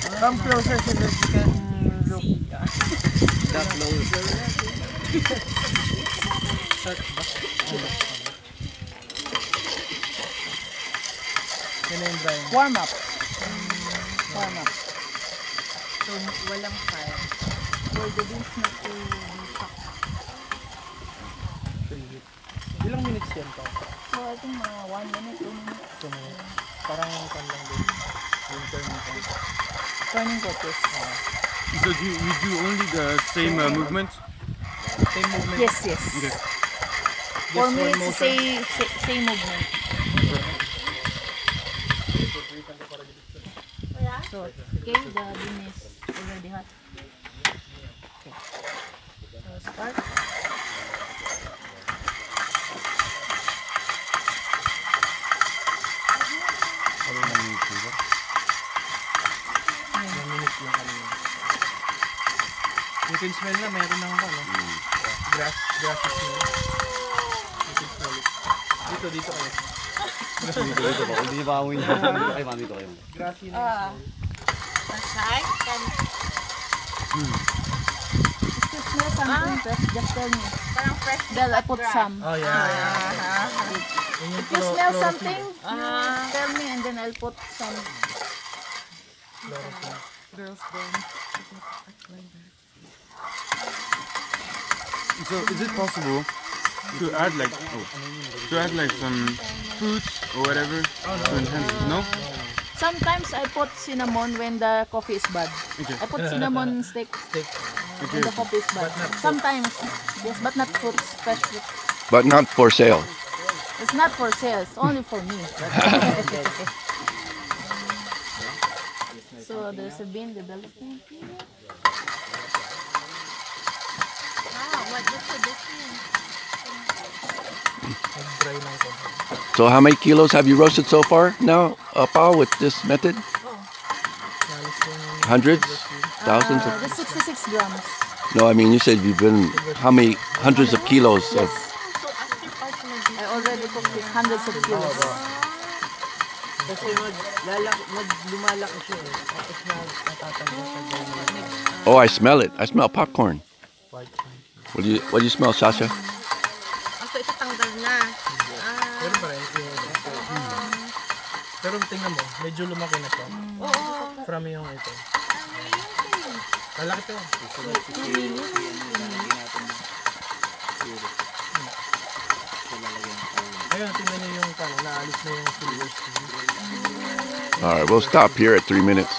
Come closer so that you can look. That closer. Warm up. Warm up. So, walang fire. For the beans not to be shocked. Ilang minutes yan to? So I think 1 minute, 2 minutes. Parang kan lang din. Yung Turning coaches. So you do only the same movement? same movement. Yes, yes. Okay. For Just me, one it's the same movement. So, okay, the bean is already hot. Okay. So, start. You can smell na, meron ng grass smell. You can smell it. Dito kayo. Dito ba? Hindi ba amoy niya? Ay, mami ko kayo. Grassy na. Masay? If you smell something fresh, just tell me. Parang fresh. Then I put some. Oh, yeah. If you smell something, you tell me and then I'll put some. Girls then. So is it possible to add like some fruits or whatever to enhance it? No? Sometimes I put cinnamon when the coffee is bad. Okay. I put cinnamon stick when the coffee is bad. Sometimes, yes, but not fruits, fresh fruit. But not for sale. It's not for sale, it's only for me. So there's a bean developing here. What's the difference? So how many kilos have you roasted so far now, Pao, with this method? Hundreds? Thousands of? That's 66 grams. No, I mean, you said you've been, how many hundreds of kilos of? I already cooked this hundreds of kilos. Kasi lumalaki siya eh. Tapos natatanggal. Oh, I smell it. I smell popcorn. What do you smell, Sasha? So, itatanggal na. Pero pa rin. Pero tingnan mo, medyo lumaki na siya. From yung ito. Malaki to. Ayun, tingnan nyo yung naalis na yung silver. All right, we'll stop here at 3 minutes.